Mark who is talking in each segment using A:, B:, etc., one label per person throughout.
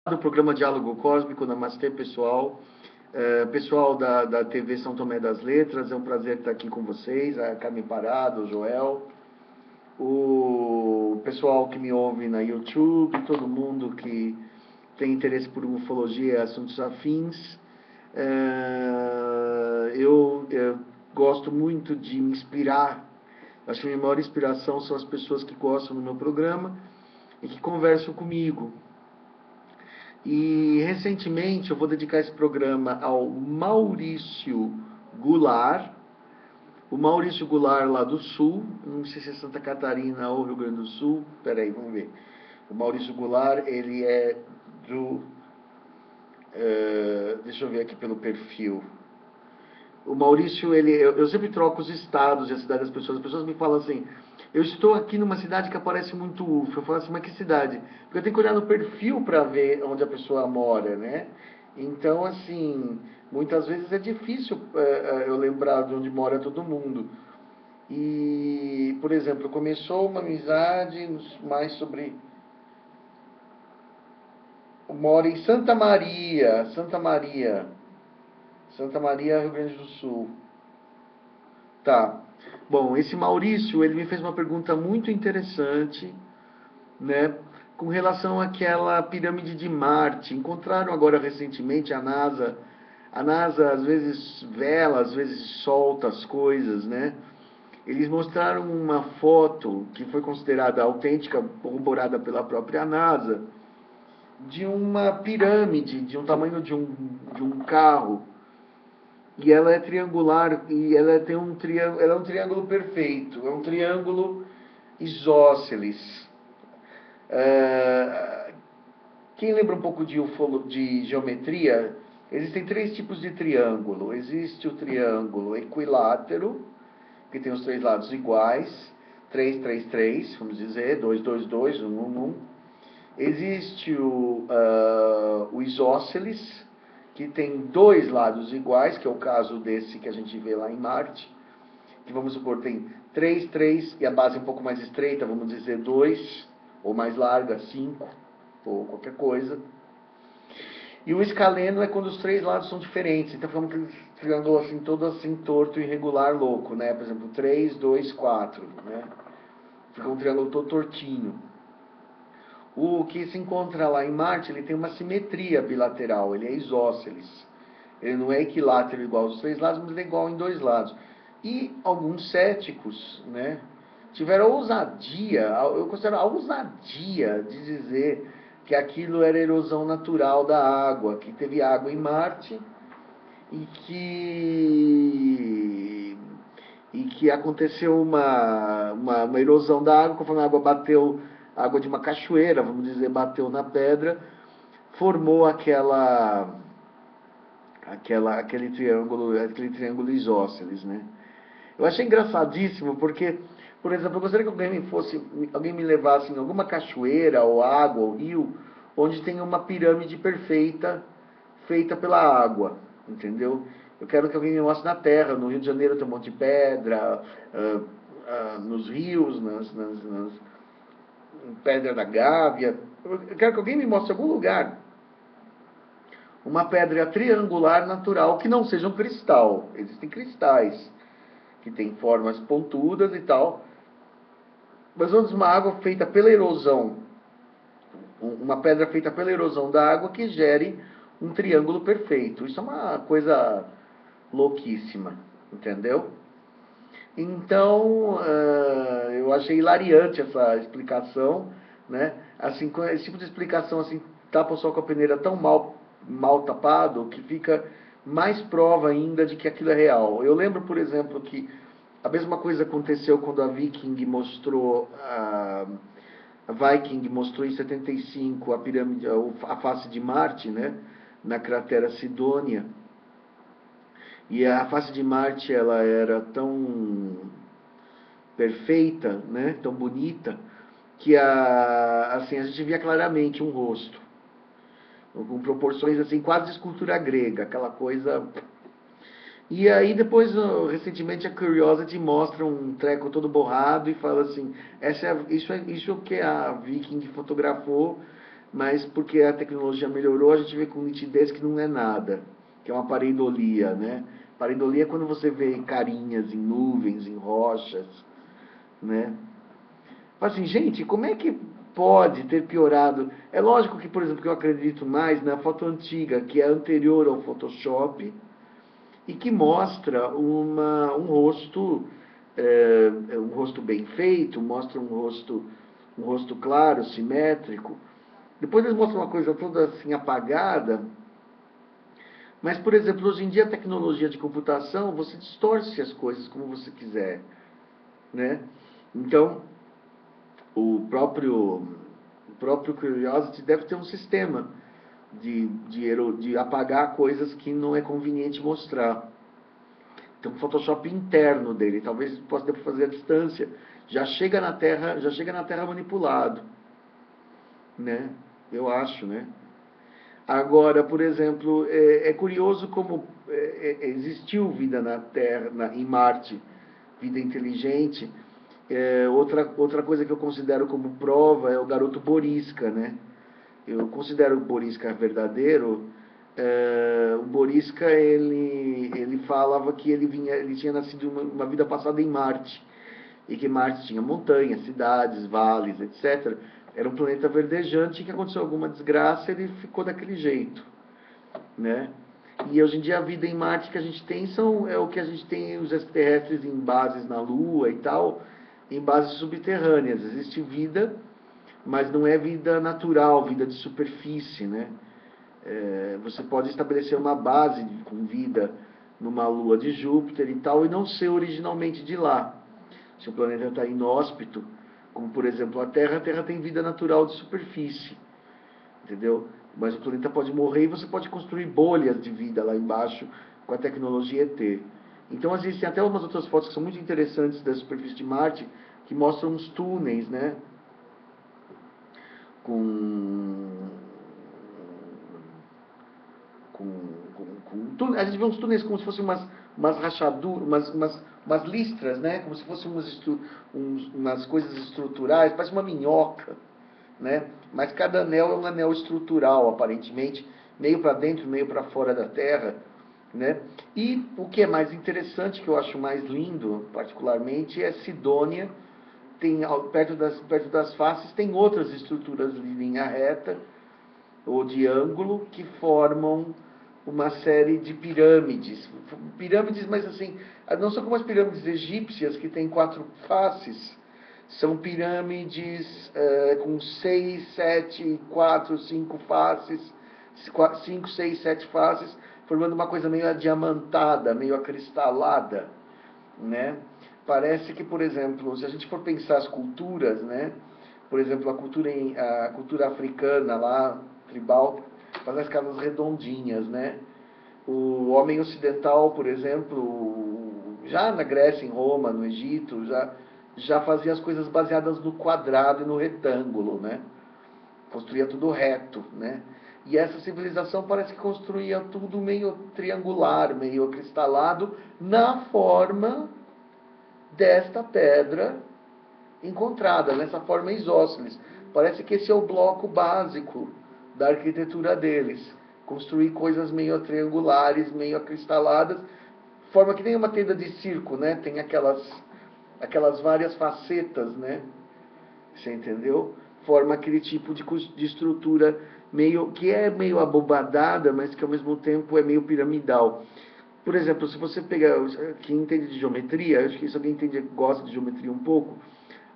A: Do programa Diálogo Cósmico, Namastê, pessoal. Pessoal da TV São Tomé das Letras, é um prazer estar aqui com vocês, a Carmen Parado, o Joel, o pessoal que me ouve na YouTube, todo mundo que tem interesse por ufologia e assuntos afins. Eu gosto muito de me inspirar, acho que a minha maior inspiração são as pessoas que gostam do meu programa e que conversam comigo. E recentemente eu vou dedicar esse programa ao Maurício Goulart. O Maurício Goulart lá do Sul, não sei se é Santa Catarina ou Rio Grande do Sul. Peraí, vamos ver. O Maurício Goulart, ele é do... deixa eu ver aqui pelo perfil. O Maurício, eu sempre troco os estados e a cidade das pessoas. As pessoas me falam assim, eu estou aqui numa cidade que aparece muito UFO. Eu falo assim, mas que cidade? Porque eu tenho que olhar no perfil para ver onde a pessoa mora, né? Então, assim, muitas vezes é difícil eu lembrar de onde mora todo mundo. E, por exemplo, começou uma amizade mais sobre... Mora em Santa Maria, Santa Maria, Rio Grande do Sul. Tá. Bom, esse Maurício, ele me fez uma pergunta muito interessante, né, com relação àquela pirâmide de Marte. Encontraram agora recentemente a NASA às vezes vela, às vezes solta as coisas, né? Eles mostraram uma foto que foi considerada autêntica, corroborada pela própria NASA, de uma pirâmide, de um tamanho de um carro, e ela é triangular e ela é um triângulo perfeito, é um triângulo isósceles. É, quem lembra um pouco de geometria, existem três tipos de triângulo. Existe o triângulo equilátero, que tem os três lados iguais, 3, 3, 3, vamos dizer, 2, 2, 2, 1, 1, 1. Existe o isósceles, que tem dois lados iguais, que é o caso desse que a gente vê lá em Marte, que vamos supor tem 3, 3 e a base um pouco mais estreita, vamos dizer 2, ou mais larga, 5, ou qualquer coisa. E o escaleno é quando os três lados são diferentes, então fica um triângulo assim, todo assim, torto, irregular, louco, né? Por exemplo, 3, 2, 4, né? Fica um triângulo todo tortinho. O que se encontra lá em Marte, ele tem uma simetria bilateral, ele é isósceles. Ele não é equilátero igual aos três lados, mas ele é igual em dois lados. E alguns céticos, né, tiveram a ousadia, eu considero a ousadia de dizer que aquilo era erosão natural da água, que teve água em Marte e que aconteceu uma erosão da água, conforme a água bateu, a água de uma cachoeira, vamos dizer, bateu na pedra, formou aquele triângulo isósceles, né? Eu achei engraçadíssimo porque, por exemplo, eu gostaria que alguém me levasse em alguma cachoeira ou água ou rio, onde tem uma pirâmide perfeita feita pela água, entendeu? Eu quero que alguém me mostre na terra. No Rio de Janeiro tem um monte de pedra, nos rios, pedra da Gávea. Eu quero que alguém me mostre algum lugar uma pedra triangular natural que não seja um cristal. Existem cristais que têm formas pontudas e tal, mas onde uma água feita pela erosão, uma pedra feita pela erosão da água que gere um triângulo perfeito. Isso é uma coisa louquíssima, entendeu? Então, eu achei hilariante essa explicação, né? Assim, com esse tipo de explicação assim, tapa o sol com a peneira tão mal tapado que fica mais prova ainda de que aquilo é real. Eu lembro, por exemplo, que a mesma coisa aconteceu quando a Viking mostrou em 75 a pirâmide, a face de Marte, né? Na cratera Sidônia. E a face de Marte ela era tão perfeita, né, tão bonita, que assim, a gente via claramente um rosto, com proporções assim, quase de escultura grega, aquela coisa. E aí depois, recentemente, a Curiosity mostra um treco todo borrado e fala assim, isso que a Viking fotografou mas porque a tecnologia melhorou, a gente vê com nitidez que não é nada, que é uma pareidolia, né? Pareidolia é quando você vê carinhas em nuvens, em rochas, né? Fala assim, gente, como é que pode ter piorado? É lógico que, por exemplo, que eu acredito mais na foto antiga, que é anterior ao Photoshop, e que mostra um rosto bem feito, mostra um rosto claro, simétrico. Depois eles mostram uma coisa toda assim apagada. Mas, por exemplo, hoje em dia a tecnologia de computação, você distorce as coisas como você quiser, né? Então, o próprio Curiosity deve ter um sistema de apagar coisas que não é conveniente mostrar. Tem um Photoshop interno dele, talvez possa fazer à distância. Já chega na Terra manipulado, né? Eu acho, né? Agora, por exemplo, é curioso como existiu vida na Terra, em Marte, vida inteligente. Outra coisa que eu considero como prova é o garoto Borisca, né? Eu considero o Borisca verdadeiro. O Borisca, ele falava que ele tinha nascido uma vida passada em Marte, e que Marte tinha montanhas, cidades, vales, etc. Era um planeta verdejante, e que aconteceu alguma desgraça, ele ficou daquele jeito, né? E hoje em dia a vida em Marte que a gente tem é o que a gente tem os extraterrestres em bases na Lua e tal, em bases subterrâneas. Existe vida, mas não é vida natural, vida de superfície, né? Você pode estabelecer uma base com vida numa lua de Júpiter e tal, e não ser originalmente de lá. Se o planeta está inóspito, como por exemplo a Terra tem vida natural de superfície, entendeu? Mas o planeta pode morrer e você pode construir bolhas de vida lá embaixo com a tecnologia ET. Então existem até umas outras fotos que são muito interessantes da superfície de Marte, que mostram uns túneis, né? Com a gente vê uns túneis como se fossem umas rachaduras, umas listras, né? Como se fossem umas coisas estruturais, parece uma minhoca, né? Mas cada anel é um anel estrutural, aparentemente, meio para dentro, meio para fora da Terra, né? E o que é mais interessante, que eu acho mais lindo, particularmente, é Sidônia. Perto das faces tem outras estruturas de linha reta ou de ângulo que formam uma série de pirâmides. Pirâmides, mas assim, não são como as pirâmides egípcias que têm 4 faces. São pirâmides com 6, 7, 4, 5 faces, 5, 6, 7 faces, formando uma coisa meio adiamantada, meio acristalada, né? Parece que, por exemplo, se a gente for pensar as culturas, né? Por exemplo, a cultura africana lá, tribal, faz as casas redondinhas, né? O homem ocidental, por exemplo, já na Grécia, em Roma, no Egito, já fazia as coisas baseadas no quadrado e no retângulo, né? Construía tudo reto, né? E essa civilização parece que construía tudo meio triangular, meio acristalado, na forma desta pedra encontrada, nessa forma isósceles. Parece que esse é o bloco básico da arquitetura deles. Construir coisas meio triangulares, meio acristaladas, forma que nem uma tenda de circo, né? Tem aquelas várias facetas, né? Você entendeu? Forma aquele tipo de estrutura que é meio abobadada, mas que ao mesmo tempo é meio piramidal. Por exemplo, se você pegar, quem entende de geometria, acho que se alguém gosta de geometria um pouco,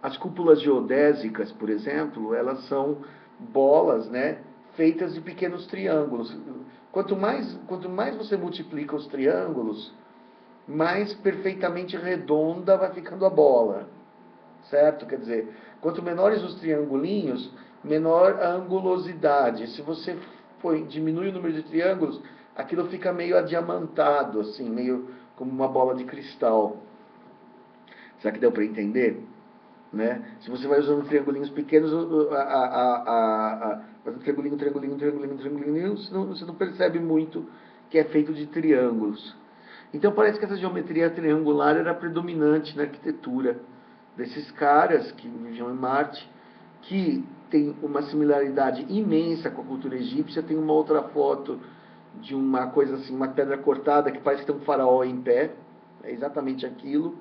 A: as cúpulas geodésicas, por exemplo, elas são bolas, né, feitas de pequenos triângulos. Quanto mais você multiplica os triângulos, mais perfeitamente redonda vai ficando a bola, certo? Quer dizer, quanto menores os triangulinhos, menor a angulosidade. Se você diminui o número de triângulos, aquilo fica meio adiamantado, assim, meio como uma bola de cristal. Será que deu para entender? Né? Se você vai usando triangulinhos pequenos, faz um triangulinho, triangulinho, triangulinho, triangulinho, você não percebe muito que é feito de triângulos. Então parece que essa geometria triangular era predominante na arquitetura desses caras que viviam em Marte, que tem uma similaridade imensa com a cultura egípcia. Tem uma outra foto de uma coisa assim, uma pedra cortada que parece que tem um faraó em pé. É exatamente aquilo,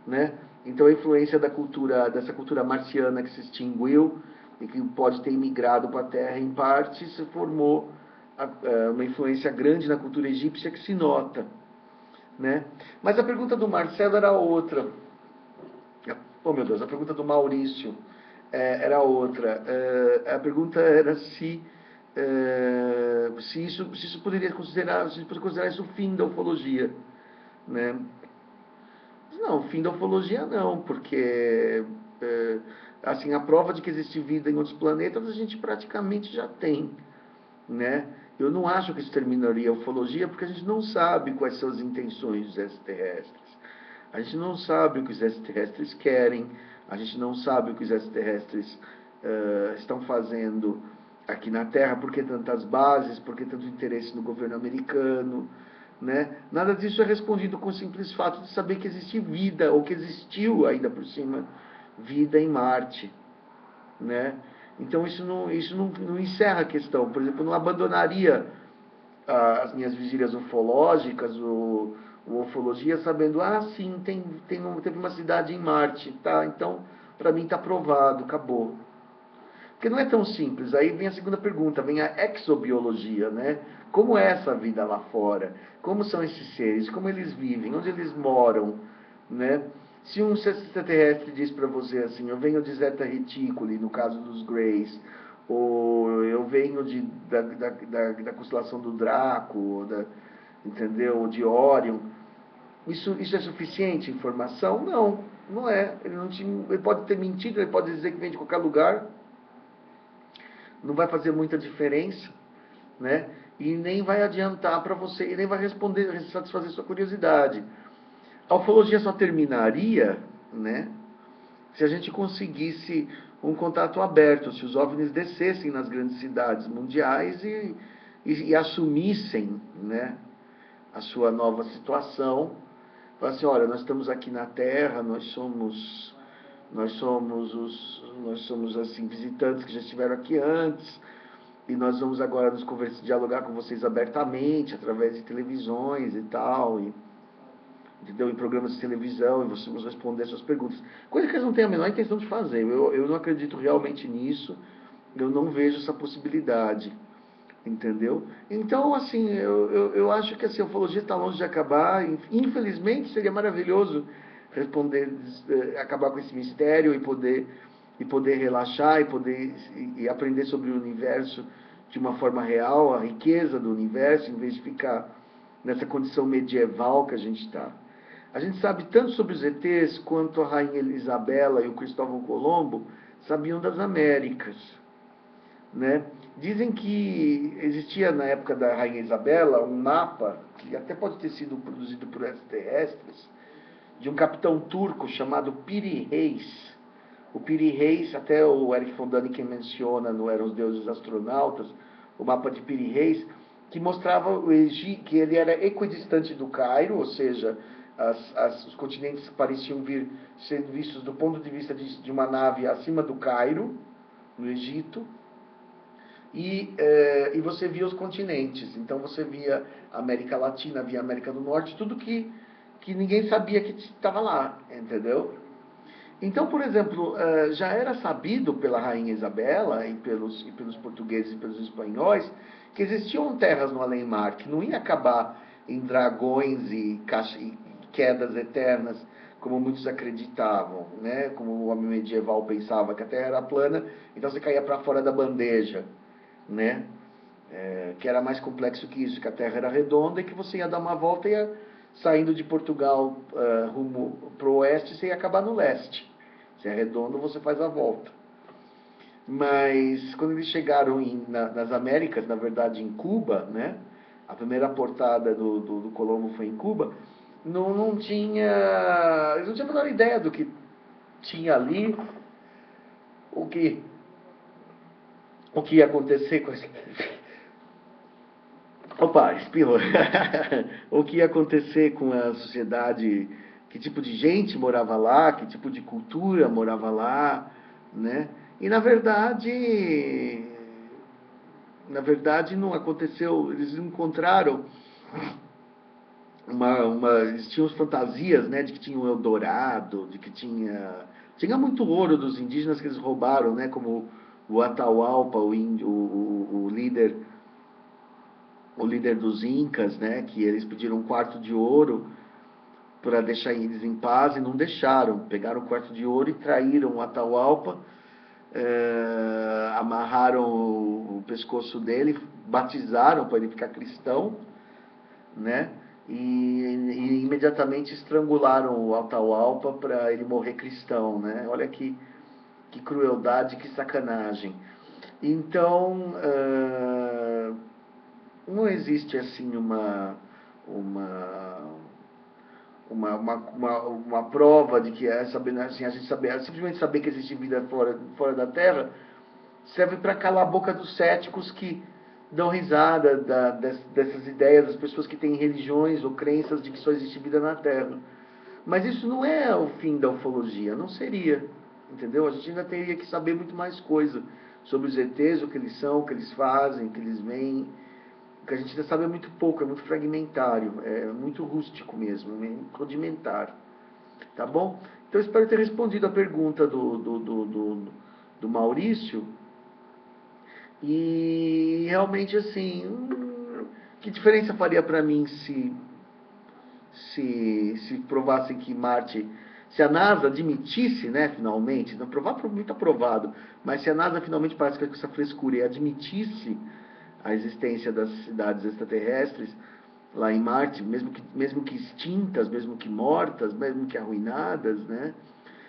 A: né? Então a influência dessa cultura marciana que se extinguiu e que pode ter imigrado para a Terra em parte, se formou uma influência grande na cultura egípcia que se nota, né? Mas a pergunta do Marcelo era outra. Oh, meu Deus, a pergunta do Maurício era outra. A pergunta era se isso poderia considerar, se pode considerar isso o fim da ufologia, né? Não, fim da ufologia não, porque assim, a prova de que existe vida em outros planetas a gente praticamente já tem, né? Eu não acho que isso terminaria a ufologia, porque a gente não sabe quais são as intenções dos extraterrestres. A gente não sabe o que os extraterrestres querem, a gente não sabe o que os extraterrestres estão fazendo aqui na Terra, por que tantas bases, por que tanto interesse no governo americano, né? Nada disso é respondido com o simples fato de saber que existe vida, ou que existiu ainda por cima, vida em Marte, né? Então isso não encerra a questão. Por exemplo, eu não abandonaria as minhas vigílias ufológicas, o ufologia, sabendo, sim, teve uma cidade em Marte, tá? Então, para mim está provado, acabou. Porque não é tão simples. Aí vem a segunda pergunta, vem a exobiologia, né? Como é essa vida lá fora? Como são esses seres? Como eles vivem? Onde eles moram? Né? Se um extraterrestre diz para você assim, eu venho de Zeta Reticuli, no caso dos Greys, ou eu venho da constelação do Draco, entendeu? Ou de Orion, isso é suficiente informação? Não, não é. Ele pode ter mentido, ele pode dizer que vem de qualquer lugar, não vai fazer muita diferença, né? E nem vai adiantar para você, e nem vai satisfazer sua curiosidade. A ufologia só terminaria, né, se a gente conseguisse um contato aberto, se os OVNIs descessem nas grandes cidades mundiais e assumissem, né, a sua nova situação. Falassem, olha, nós estamos aqui na Terra, nós somos assim, visitantes que já estiveram aqui antes, e nós vamos agora dialogar com vocês abertamente, através de televisões e tal, entendeu? Em programas de televisão, e vocês vão responder suas perguntas. Coisa que eles não têm a menor intenção de fazer. Eu não acredito realmente nisso, eu não vejo essa possibilidade, entendeu? Então, assim, eu acho que assim, a ufologia está longe de acabar. Infelizmente, seria maravilhoso acabar com esse mistério e poder relaxar e aprender sobre o universo de uma forma real, a riqueza do universo, em vez de ficar nessa condição medieval que a gente está. A gente sabe tanto sobre os ETs quanto a Rainha Isabela e o Cristóvão Colombo sabiam das Américas, né? Dizem que existia na época da Rainha Isabela um mapa, que até pode ter sido produzido por extraterrestres, de um capitão turco chamado Piri Reis. O Piri Reis, até o Eric von Däniken menciona no Eram os Deuses Astronautas, o mapa de Piri Reis, que mostrava que ele era equidistante do Cairo, ou seja, os continentes pareciam ser vistos do ponto de vista de uma nave acima do Cairo, no Egito, e você via os continentes. Então você via a América Latina, via a América do Norte, tudo que ninguém sabia que estava lá, entendeu? Então, por exemplo, já era sabido pela Rainha Isabela e pelos portugueses e pelos espanhóis que existiam terras no além-mar, que não ia acabar em dragões e quedas eternas, como muitos acreditavam, né? Como o homem medieval pensava que a Terra era plana, então você caía para fora da bandeja, né? Que era mais complexo que isso, que a Terra era redonda e que você ia dar uma volta e ia saindo de Portugal rumo para o oeste, você ia acabar no leste. Se é redondo, você faz a volta. Mas quando eles chegaram nas Américas, na verdade em Cuba, né? A primeira portada do Colombo foi em Cuba. Eles não tinham a menor ideia do que tinha ali, o que ia acontecer com esse... Opa, espirrou. O que ia acontecer com a sociedade, que tipo de gente morava lá, que tipo de cultura morava lá, né? E na verdade não aconteceu, eles encontraram eles tinham fantasias, né, de que tinha um Eldorado, de que tinha muito ouro dos indígenas que eles roubaram, né, como o Atahualpa, o líder dos Incas, né, que eles pediram um quarto de ouro para deixar eles em paz e não deixaram. Pegaram o quarto de ouro e traíram o Atahualpa, amarraram o pescoço dele, batizaram para ele ficar cristão, né? E imediatamente estrangularam o Atahualpa para ele morrer cristão, né? Olha que crueldade, que sacanagem. Então, não existe assim uma prova de que assim, a gente simplesmente saber que existe vida fora da Terra serve para calar a boca dos céticos que dão risada dessas ideias, das pessoas que têm religiões ou crenças de que só existe vida na Terra. Mas isso não é o fim da ufologia, não seria, entendeu? A gente ainda teria que saber muito mais coisa sobre os ETs, o que eles são, o que eles fazem, o que eles veem. O que a gente ainda sabe é muito pouco, é muito fragmentário, é muito rústico mesmo, é rudimentar. Tá bom? Então, eu espero ter respondido a pergunta do Maurício. E realmente, assim, que diferença faria para mim se provassem que Marte, se a NASA admitisse, né, finalmente, não provar muito aprovado, mas se a NASA finalmente, parece que com essa frescura, e admitisse a existência das cidades extraterrestres lá em Marte, mesmo que extintas, mesmo que mortas, mesmo que arruinadas, né?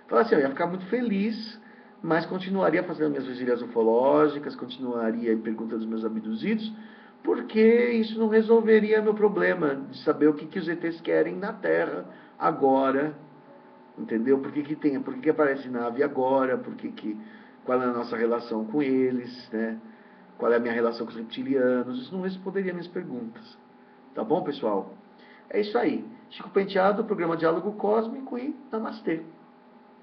A: Falar assim, eu ia ficar muito feliz, mas continuaria fazendo minhas vigílias ufológicas, continuaria perguntando aos meus abduzidos, porque isso não resolveria meu problema de saber o que os ETs querem na Terra agora, entendeu? Por que aparece nave agora, qual é a nossa relação com eles, né? Qual é a minha relação com os reptilianos? Isso não responderia minhas perguntas. Tá bom, pessoal? É isso aí. Chico Penteado, programa Diálogo Cósmico e Namastê.